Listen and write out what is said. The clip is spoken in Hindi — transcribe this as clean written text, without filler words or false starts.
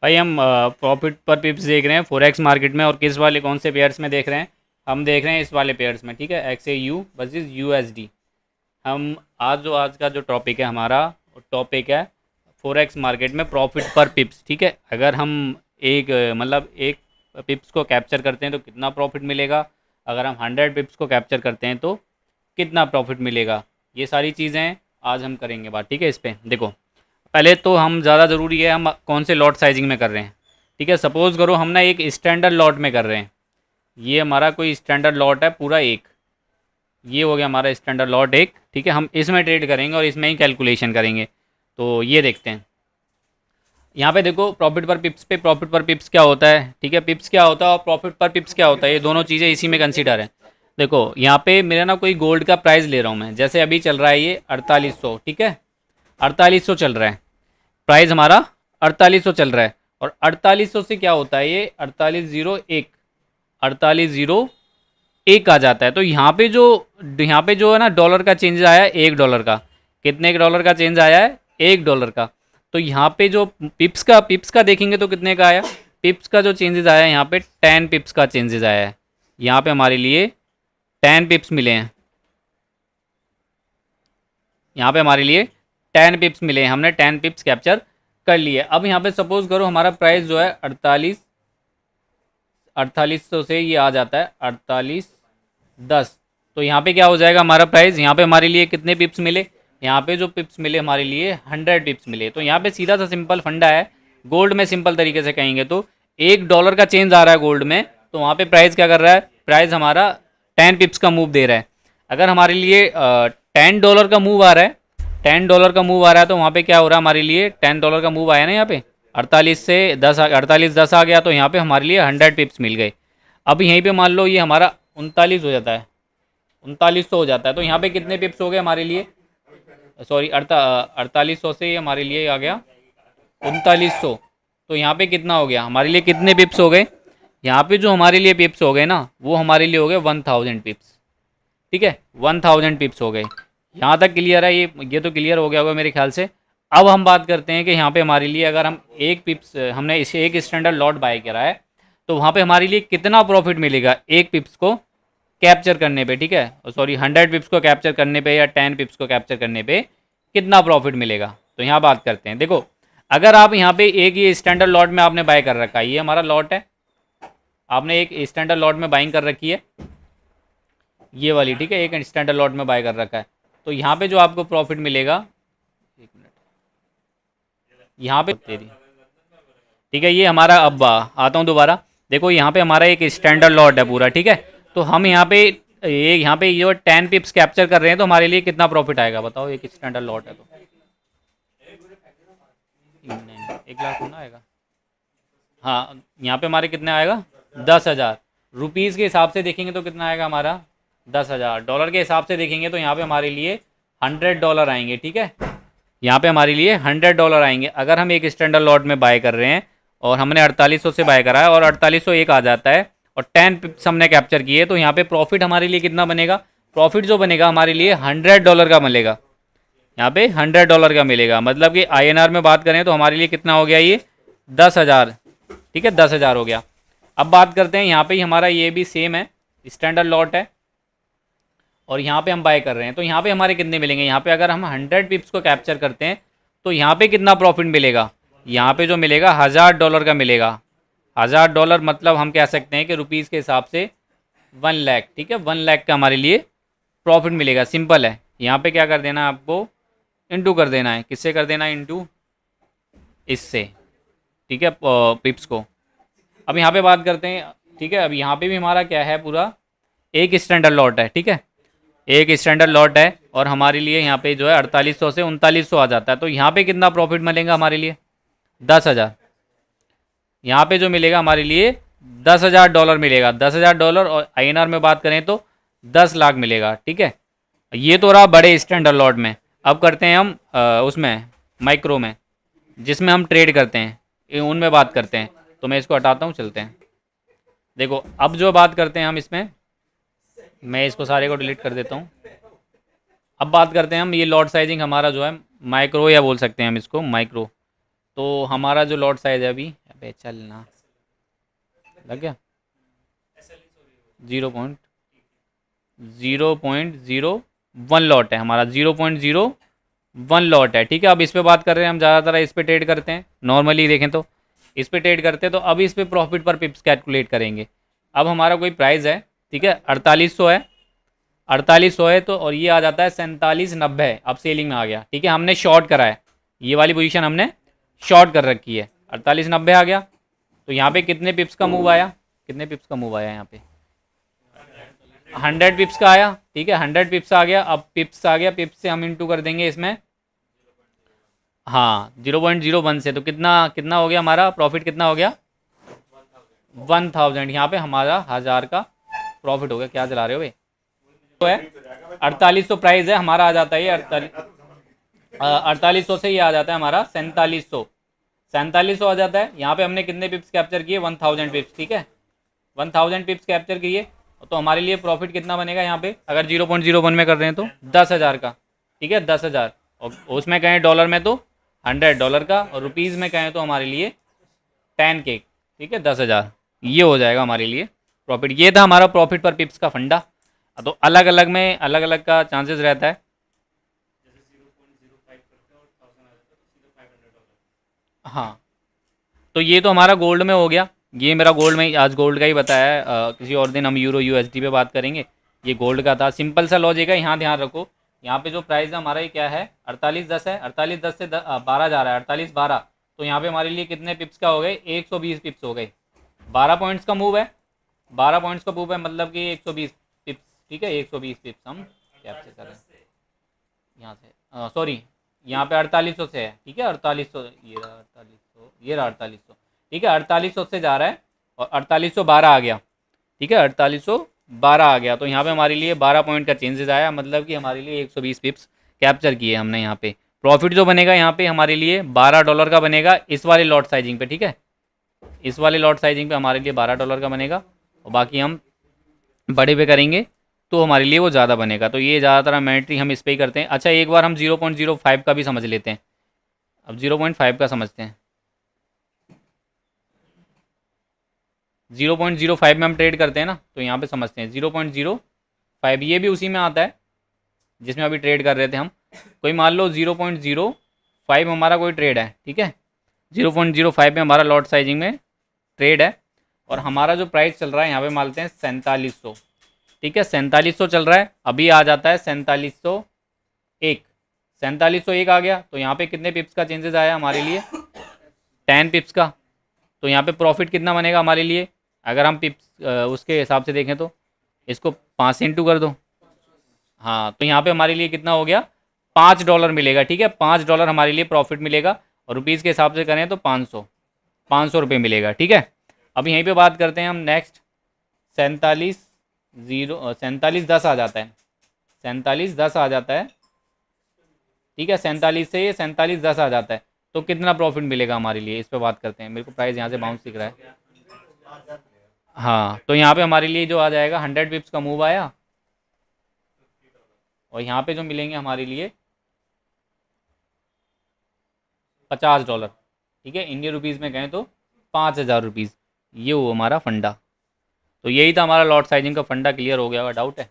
भाई हम प्रॉफिट पर पिप्स देख रहे हैं फोरेक्स मार्केट में, और किस वाले कौन से पेयर्स में देख रहे हैं? हम देख रहे हैं इस वाले पेयर्स में, ठीक है, XAU वर्सेस USD। हम आज का जो टॉपिक है हमारा, टॉपिक है फोरेक्स मार्केट में प्रॉफिट पर पिप्स, ठीक है। अगर हम एक मतलब एक पिप्स को कैप्चर करते हैं तो कितना प्रॉफिट मिलेगा, अगर हम 100 पिप्स को कैप्चर करते हैं तो कितना प्रॉफिट मिलेगा, ये सारी चीज़ें आज हम करेंगे बात, ठीक है। इस पर देखो, पहले तो हम ज़्यादा ज़रूरी है हम कौन से लॉट साइजिंग में कर रहे हैं, ठीक है। सपोज़ करो हम ना एक स्टैंडर्ड लॉट में कर रहे हैं, ये हमारा कोई स्टैंडर्ड लॉट है पूरा एक, ये हो गया हमारा स्टैंडर्ड लॉट एक, ठीक है। हम इसमें ट्रेड करेंगे और इसमें ही कैलकुलेशन करेंगे। तो ये देखते हैं, यहाँ पे देखो प्रॉफिट पर पिप्स पे प्रॉफिट पर पिप्स क्या होता है, ठीक है। पिप्स क्या होता है और प्रॉफिट पर पिप्स क्या होता है, ये दोनों चीज़ें इसी में कंसीडर है। देखो यहाँ पे मेरा ना कोई गोल्ड का प्राइस ले रहा हूँ मैं, जैसे अभी चल रहा है ये 4800, ठीक है। 4800 चल रहा है प्राइस हमारा, 4800 चल रहा है। और 4800 से क्या होता है, ये 4801, 4801 आ जाता है। तो यहाँ पे जो है ना डॉलर का चेंज आया है, $1 का। कितने डॉलर का चेंज आया है? $1 का। तो यहाँ पे जो पिप्स का देखेंगे तो कितने का आया? पिप्स का जो चेंजेस आया है यहाँ पे 10 पिप्स का चेंजेस आया है। यहाँ पे हमारे लिए 10 पिप्स मिले हैं, यहाँ पे हमारे लिए 10 पिप्स मिले हैं, हमने 10 पिप्स कैप्चर कर लिए। अब यहाँ पे सपोज करो हमारा प्राइस जो है 4800 से ये आ जाता है 4810। तो यहाँ पे क्या हो जाएगा हमारा प्राइस, यहाँ पे हमारे लिए कितने पिप्स मिले, यहाँ पे जो पिप्स मिले हमारे लिए 100 पिप्स मिले। तो यहाँ पे सीधा सा सिंपल फंडा है, गोल्ड में सिंपल तरीके से कहेंगे तो $1 का चेंज आ रहा है गोल्ड में, तो वहाँ पे प्राइस क्या कर रहा है, प्राइस हमारा 10 पिप्स का मूव दे रहा है। अगर हमारे लिए $10 का मूव आ रहा है, $10 का मूव आ रहा है, तो वहाँ पे क्या हो रहा है हमारे लिए, $10 का मूव आया ना यहाँ पे, 48 10 आ गया, तो यहाँ पे हमारे लिए 100 पिप्स मिल गए। अब यहीं पे मान लो ये हमारा 39 हो जाता है, 3900 हो जाता है, तो यहाँ पे कितने पिप्स हो गए हमारे लिए, सॉरी 4800 से ये हमारे लिए आ गया 3900। तो यहाँ पे कितना हो गया हमारे लिए, कितने पिप्स हो गए, यहाँ पे जो हमारे लिए पिप्स हो गए ना वो हमारे लिए हो गए 1000 पिप्स, ठीक है। 1000 पिप्स हो गए। यहाँ तक क्लियर है, ये तो क्लियर हो गया होगा मेरे ख्याल से। अब हम बात करते हैं कि यहाँ पे हमारे लिए अगर हम एक पिप्स, हमने इसे एक स्टैंडर्ड लॉट बाय करा है, तो वहाँ पे हमारे लिए कितना प्रॉफिट मिलेगा एक पिप्स को कैप्चर करने पे, ठीक है, सॉरी 100 पिप्स को कैप्चर करने पे या 10 पिप्स को कैप्चर करने पे कितना प्रॉफिट मिलेगा। तो यहाँ बात करते हैं। देखो अगर आप यहाँ पे एक ये स्टैंडर्ड लॉट में आपने बाय कर रखा है, ये हमारा लॉट है, आपने एक स्टैंडर्ड लॉट में बाइंग कर रखी है ये वाली, ठीक है, एक स्टैंडर्ड लॉट में बाय कर रखा है। तो यहाँ पे जो आपको प्रॉफिट मिलेगा, एक मिनट, यहाँ पे तेरी, ठीक है, ये हमारा, अब आता हूँ दोबारा। देखो यहाँ पे हमारा एक स्टैंडर्ड लॉट है पूरा, ठीक है। तो हम यहाँ पे ये 10 पिप्स कैप्चर कर रहे हैं, तो हमारे लिए कितना प्रॉफिट आएगा बताओ, एक स्टैंडर्ड लॉट है तो नहीं, 1 लाख होना आएगा। हाँ यहाँ पे हमारे कितने आएगा, 10,000 रुपीज़ के हिसाब से देखेंगे तो कितना आएगा हमारा, 10,000। डॉलर के हिसाब से देखेंगे तो यहाँ पे हमारे लिए $100 आएंगे, ठीक है। यहाँ पे हमारे लिए $100 आएंगे अगर हम एक स्टैंडर्ड लॉट में बाय कर रहे हैं, और हमने 4800 से बाय करा है और 4801 आ जाता है, और 10 पिप्स हमने कैप्चर किए, तो यहाँ पे प्रॉफिट हमारे लिए कितना बनेगा, प्रॉफिट जो बनेगा हमारे लिए $100 का मिलेगा, यहाँ पे $100 का मिलेगा। मतलब कि INR में बात करें तो हमारे लिए कितना हो गया ये, 10,000, ठीक है, 10,000 हो गया। अब बात करते हैं यहाँ पे ही हमारा ये भी सेम है, स्टैंडर्ड लॉट है, और यहाँ पे हम बाय कर रहे हैं, तो यहाँ पे हमारे कितने मिलेंगे, यहाँ पे अगर हम 100 पिप्स को कैप्चर करते हैं तो यहाँ पे कितना प्रॉफिट मिलेगा, यहाँ पे जो मिलेगा $1,000 का मिलेगा। $1,000 मतलब हम कह सकते हैं कि रुपीज़ के हिसाब से 1 लाख, ठीक है, 1 लाख का हमारे लिए प्रॉफिट मिलेगा। सिंपल है, यहाँ पे क्या कर देना है आपको, इंटू कर देना है, किससे कर देना है, इंटू इससे, ठीक है, पिप्स को। अब यहाँ पे बात करते हैं, ठीक है। अब यहाँ पे भी हमारा क्या है, पूरा एक स्टैंडर्ड लॉट है, ठीक है, एक स्टैंडर्ड लॉट है, और हमारे लिए यहाँ पे जो है 4800 से 3900 आ जाता है। तो यहाँ पे कितना प्रॉफिट मिलेगा हमारे लिए, 10,000। यहाँ पे जो मिलेगा हमारे लिए $10,000 मिलेगा, $10,000, और INR में बात करें तो 10 लाख मिलेगा, ठीक है। ये तो रहा बड़े स्टैंडर्ड लॉट में। अब करते हैं हम उसमें माइक्रो में, जिसमें हम ट्रेड करते हैं, उनमें बात करते हैं। तो मैं इसको हटाता हूँ, चलते हैं। देखो अब जो बात करते हैं हम इसमें, मैं इसको सारे को डिलीट कर देता हूँ। अब बात करते हैं हम, ये लॉट साइजिंग हमारा जो है माइक्रो, या बोल सकते हैं हम इसको माइक्रो। तो हमारा जो लॉट साइज़ है अभी बे चलना लग गया 0.01 लॉट है हमारा, 0.01 लॉट है। ठीक है, अब इस पे बात कर रहे हैं हम, ज़्यादातर इस पे ट्रेड करते हैं नॉर्मली देखें तो, इस पे ट्रेड करते हैं। तो अब इस पे प्रॉफिट पर पिप्स कैलकुलेट करेंगे। अब हमारा कोई प्राइस है, ठीक है, 4800 है, 4800 है तो, और ये आ जाता है 4790, अब सेलिंग में आ गया। ठीक है, हमने शॉर्ट करा है, ये वाली पोजीशन हमने शॉर्ट कर रखी है, 4890 आ गया। तो यहाँ पे कितने पिप्स का मूव आया, कितने पिप्स का मूव आया यहाँ पे, 100 पिप्स का आया। ठीक है, 100 पिप्स आ गया। अब पिप्स आ गया, पिप्स से हम इंटू कर देंगे इसमें, हाँ 0.01 से, तो कितना कितना हो गया हमारा प्रॉफिट, कितना हो गया 1000। यहाँ पे हमारा 1000 का प्रॉफिट हो गया। क्या चला रहे हो भाई, तो है 4800 प्राइस है हमारा, आ जाता है ये 4800 से ये आ जाता है हमारा 4700 आ जाता है। यहाँ पे हमने कितने पिप्स कैप्चर किए, 1000 पिप्स। ठीक है, 1000 पिप्स कैप्चर किए, तो हमारे लिए प्रॉफिट कितना बनेगा यहाँ पे, अगर 0.01 में कर रहे हैं तो 10,000 का। ठीक है, 10,000, और उसमें कहें डॉलर में तो $100 का, और रुपीज़ में कहें तो हमारे लिए 10K। ठीक है, 10,000 ये हो जाएगा हमारे लिए प्रॉफिट। ये था हमारा प्रॉफिट पर पिप्स का फंडा। तो अलग अलग में अलग अलग का चांसेस रहता है। हाँ, तो ये तो हमारा गोल्ड में हो गया, ये मेरा गोल्ड में, आज गोल्ड का ही बताया है। किसी और दिन हम यूरो यूएसडी पे बात करेंगे। ये गोल्ड का था, सिंपल सा लॉजिक है, यहाँ ध्यान रखो। यहाँ पे जो प्राइस है हमारा ये क्या है, 4810 है, 4810 से 12 जा रहा है, 4812। तो यहाँ पे हमारे लिए कितने पिप्स का हो गए, 120 पिप्स हो गए। 12 पॉइंट्स का मूव है, 12 पॉइंट्स का मूव है, मतलब कि 120 पिप्स। ठीक है, 120 पिप्स हम कैप्चर कर रहे हैं यहाँ से, सॉरी यहाँ पे 4800 से है। ठीक है, 4800, ये रहा 4800, ये रहा 4800। ठीक है, 4800 से जा रहा है, और 4812 आ गया। ठीक है, 4812 आ गया, तो यहाँ पे हमारे लिए 12 पॉइंट का चेंजेस आया, मतलब कि हमारे लिए 120 पिप्स कैप्चर किए हमने। यहाँ पे प्रॉफिट जो बनेगा यहाँ पे हमारे लिए $12 का बनेगा, इस वाले लॉट साइजिंग पे। ठीक है, इस वाले लॉट साइजिंग पे हमारे लिए $12 का बनेगा, और बाकी हम बड़े पे करेंगे तो हमारे लिए वो ज़्यादा बनेगा। तो ये ज़्यादातर हम एंट्री हम इस पर ही करते हैं। अच्छा, एक बार हम 0.05 का भी समझ लेते हैं। अब 0.5 का समझते हैं, 0.05 में हम ट्रेड करते हैं ना, तो यहाँ पे समझते हैं 0.05, ये भी उसी में आता है जिसमें अभी ट्रेड कर रहे थे हम। कोई मान लो 0.05 हमारा कोई ट्रेड है। ठीक है, 0.05 में हमारा लॉट साइजिंग में ट्रेड है, और हमारा जो प्राइस चल रहा है यहाँ पे मानते हैं 4700। ठीक है, 4700 चल रहा है, अभी आ जाता है 4701, 4701 आ गया। तो यहाँ पे कितने पिप्स का चेंजेस आया हमारे लिए, 10 पिप्स का। तो यहाँ पे प्रॉफिट कितना बनेगा हमारे लिए, अगर हम पिप्स उसके हिसाब से देखें तो इसको 5 से इंटू कर दो। हाँ, तो यहाँ पे हमारे लिए कितना हो गया, $5 मिलेगा। ठीक है, $5 हमारे लिए प्रॉफिट मिलेगा, और रुपीज़ के हिसाब से करें तो 500 रुपये मिलेगा। ठीक है, अब यहीं पे बात करते हैं हम नेक्स्ट, 4710 आ जाता है, 4710 आ जाता है। ठीक है, 47 से ये 4710 आ जाता है, तो कितना प्रॉफिट मिलेगा हमारे लिए, इस पर बात करते हैं। मेरे को प्राइस यहाँ से बाउंस दिख रहा है। हाँ, तो यहाँ पे हमारे लिए जो आ जाएगा 100 पिप्स का मूव आया, और यहाँ पे जो मिलेंगे हमारे लिए $50। ठीक है, इंडियन रुपीज़ में कहें तो 5000 रुपीज़। ये वो हमारा फंडा। तो यही था हमारा लॉट साइजिंग का फंडा, क्लियर हो गया होगा, डाउट है।